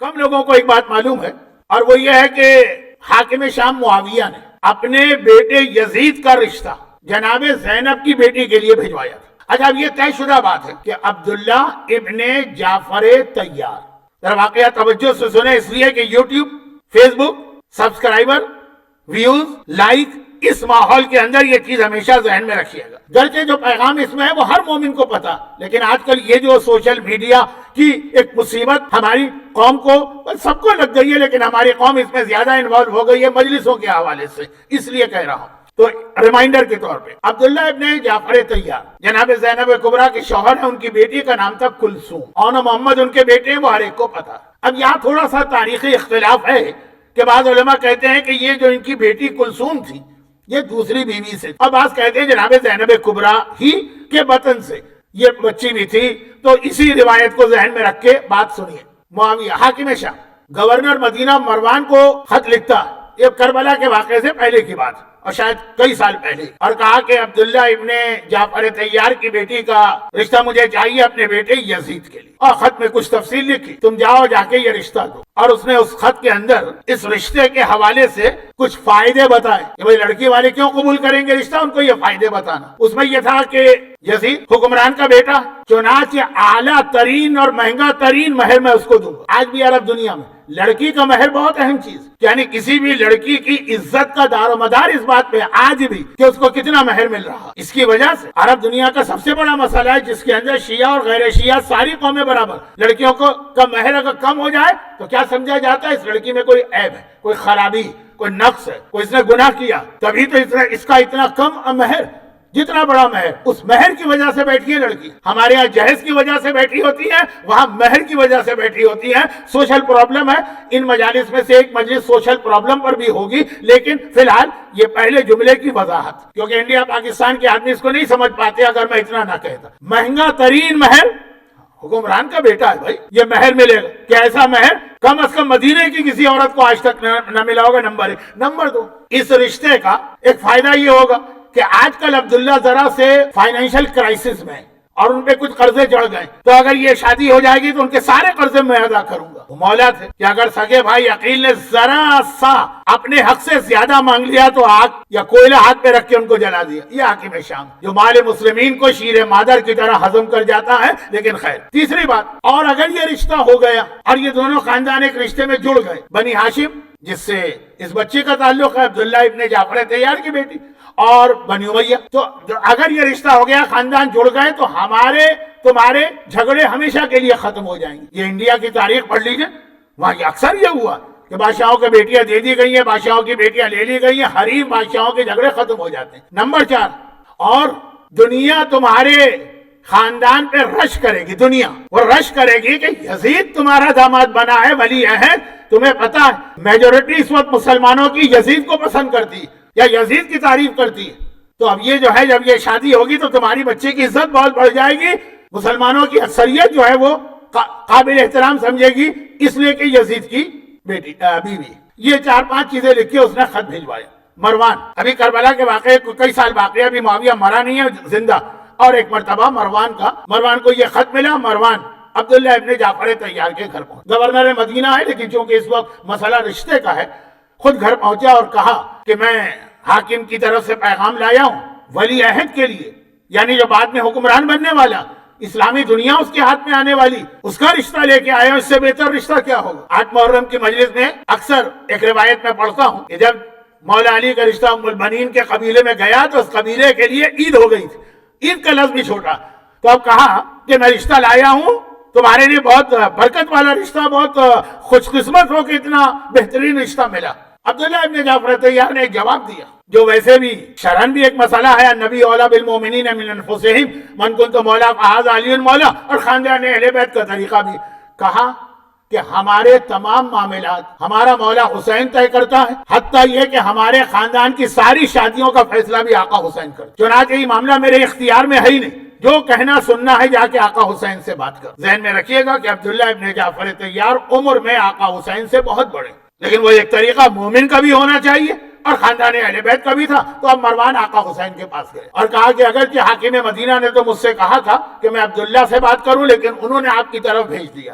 کم لوگوں کو ایک بات معلوم ہے اور وہ یہ ہے کہ حاکم شام معاویہ نے اپنے بیٹے یزید کا رشتہ جناب زینب کی بیٹی کے لیے بھجوایا تھا. اچھا اب یہ طے شدہ بات ہے کہ عبداللہ ابن جعفر طیار، ذرا واقعہ توجہ سے سنیں اس لیے کہ یوٹیوب، فیس بک، سبسکرائبر، ویوز، لائک، اس ماحول کے اندر یہ چیز ہمیشہ ذہن میں رکھیے گا. گرچہ جو پیغام اس میں ہے وہ ہر مومن کو پتا، لیکن آج کل یہ جو سوشل میڈیا کی ایک مصیبت ہماری قوم کو سب کو لگ گئی ہے، لیکن ہماری قوم اس میں زیادہ انوالو ہو گئی ہے مجلسوں کے حوالے سے، اس لیے کہہ رہا ہوں. تو ریمائنڈر کے طور پہ عبداللہ ابن جعفر طیار جناب زینب کبریٰ کے شوہر ہیں، ان کی بیٹی کا نام تھا کلثوم، اور محمد ان کے بیٹے ہیں، وہ ہر ایک کو پتا. اب یہاں تھوڑا سا تاریخی اختلاف ہے کہ بعض علماء کہتے ہیں کہ یہ جو ان کی بیٹی کلثوم تھی یہ دوسری بیوی سے، اور بعض کہتے ہیں جناب زینب کبریٰ ہی کے بطن سے یہ بچی بھی تھی. تو اسی روایت کو ذہن میں رکھ کے بات سنیے. معاویہ حاکم شام گورنر مدینہ مروان کو خط لکھتا، یہ کربلا کے واقعے سے پہلے کی بات اور شاید کئی سال پہلے، اور کہا کہ عبداللہ ابن جعفر طیار کی بیٹی کا رشتہ مجھے چاہیے اپنے بیٹے یزید کے لیے، اور خط میں کچھ تفصیل لکھی، تم جاؤ جا کے یہ رشتہ دو. اور اس نے اس خط کے اندر اس رشتے کے حوالے سے کچھ فائدے بتائے کہ بھئی لڑکی والے کیوں قبول کریں گے رشتہ، ان کو یہ فائدے بتانا. اس میں یہ تھا کہ یزید حکمران کا بیٹا، چنانچہ اعلیٰ ترین اور مہنگا ترین مہر میں اس کو دوں گا. آج بھی عرب دنیا میں لڑکی کا مہر بہت اہم چیز، یعنی کسی بھی لڑکی کی عزت کا دار و مدار اس بات پہ آج بھی کہ اس کو کتنا مہر مل رہا. اس کی وجہ سے عرب دنیا کا سب سے بڑا مسئلہ ہے جس کے اندر شیعہ اور غیر شیعہ ساری قومیں برابر. لڑکیوں کو کا مہر اگر کم ہو جائے تو کیا سمجھا جاتا ہے اس لڑکی میں کوئی عیب ہے، کوئی خرابی، کوئی نقص ہے، کوئی اس نے گناہ کیا، تبھی تو اس کا اتنا کم مہر. جتنا بڑا مہر، اس مہر کی وجہ سے بیٹھی ہے لڑکی. ہمارے یہاں جہیز کی وجہ سے بیٹھی ہوتی ہے، وہاں مہر کی وجہ سے بیٹھی ہوتی ہے. سوشل پرابلم ہے. ان مجالس میں سے ایک مجلس سوشل پرابلم پر بھی ہوگی، لیکن فی الحال یہ پہلے جملے کی وضاحت، کیونکہ انڈیا پاکستان کے آدمی اس کو نہیں سمجھ پاتے اگر میں اتنا نہ کہتا. مہنگا ترین مہر حکمران کا بیٹا ہے بھائی، یہ مہر ملے گا کہ ایسا مہر کم از کم مدینے کی کسی عورت کو آج تک نہ ملا ہوگا. نمبر 1. نمبر 2، اس رشتے کا ایک فائدہ یہ ہوگا کہ آج کل عبداللہ ذرا سے فائنینشل کرائسس میں اور ان پہ کچھ قرضے چڑھ گئے، تو اگر یہ شادی ہو جائے گی تو ان کے سارے قرضے میں ادا کروں گا. وہ مولا تھے کہ اگر سگے بھائی عقیل نے ذرا سا اپنے حق سے زیادہ مانگ لیا تو آگ یا کوئلہ ہاتھ پہ رکھ کے ان کو جلا دیا. یہ حاکم شام جو مال مسلمین کو شیر مادر کی طرح ہضم کر جاتا ہے. لیکن خیر، تیسری بات، اور اگر یہ رشتہ ہو گیا اور یہ دونوں خاندان ایک رشتے میں جڑ گئے، بنی ہاشم جس سے اس بچے کا تعلق ہے، عبداللہ ابن جعفر طیار کی بیٹی، اور بنی امیہ، تو اگر یہ رشتہ ہو گیا، خاندان جڑ گئے، تو تمہارے جھگڑے ہمیشہ کے لیے ختم ہو جائیں گے. یہ انڈیا کی تاریخ پڑھ لیجئے، وہاں یہ اکثر یہ ہوا کہ بادشاہوں کی بیٹیاں دے دی گئی ہیں، بادشاہوں کی بیٹیاں لے لی گئی ہیں، حریم بادشاہوں کے جھگڑے ختم ہو جاتے ہیں. نمبر 4، اور دنیا تمہارے خاندان پہ رش کرے گی. دنیا وہ رش کرے گی کہ یزید تمہارا داماد بنا ہے، ولی عہد. تمہیں پتا ہے میجورٹی اس وقت مسلمانوں کی یزید کو پسند کرتی ہے یا یزید کی تعریف کرتی ہے. تو اب یہ جو ہے، جب یہ شادی ہوگی تو تمہاری بچے کی عزت بہت بڑھ جائے گی. مسلمانوں کی اکثریت جو ہے وہ قابل احترام سمجھے گی، اس لیے کہ یزید کی بیوی. یہ 4-5 چیزیں لکھ کے اس نے خط بھیجوایا. مروان، ابھی کربلا کے واقعے کئی سال باقی ہے، ابھی معاویہ مرا نہیں ہے، زندہ. اور ایک مرتبہ مروان کو یہ خط ملا. مروان عبداللہ ابن جعفر طیار کے گھر پہنچ. گورنر مدینہ ہے، لیکن چونکہ اس وقت مسئلہ رشتے کا ہے، خود گھر پہنچا اور کہا کہ میں حاکم کی طرف سے پیغام لایا ہوں ولی عہد کے لیے، یعنی جو بعد میں حکمران بننے والا، اسلامی دنیا اس کے ہاتھ میں آنے والی، اس کا رشتہ لے کے آیا ہوں. اس سے بہتر رشتہ کیا ہوگا؟ 8 محرم کی مجلس میں اکثر ایک روایت میں پڑھتا ہوں کہ جب مولا علی کا رشتہ ام البنین کے قبیلے میں گیا تو اس قبیلے کے لیے عید ہو گئی تھی. عید کا لفظ بھی چھوٹا. تو اب کہا کہ میں رشتہ لایا ہوں، تمہارے لیے بہت برکت والا رشتہ، بہت خوش قسمت ہو کہ اتنا بہترین رشتہ ملا. عبداللہ ابن جعفر طیار نے ایک جواب دیا جو ویسے بھی شرعاً بھی ایک مسئلہ ہے. النبی اولیٰ بالمؤمنین من انفسہم من کنت مولا فہذا علی مولا، اور خاندان اہل بیت کا طریقہ بھی. کہا کہ ہمارے تمام معاملات ہمارا مولا حسین طے کرتا ہے، حتیٰ یہ کہ ہمارے خاندان کی ساری شادیوں کا فیصلہ بھی آقا حسین کرتا. چنانچہ یہ معاملہ میرے اختیار میں ہے ہی نہیں، جو کہنا سننا ہے جا کے آقا حسین سے بات کر. ذہن میں رکھیے گا کہ عبداللہ ابن جعفر طیار عمر میں آقا حسین سے بہت بڑے، لیکن وہ ایک طریقہ مومن کا بھی ہونا چاہیے اور خاندان اہل بیت کا بھی تھا. تو اب مروان آقا حسین کے پاس گئے اور کہا کہ اگرچہ حاکم مدینہ نے تو مجھ سے کہا تھا کہ میں عبداللہ سے بات کروں، لیکن انہوں نے آپ کی طرف بھیج دیا،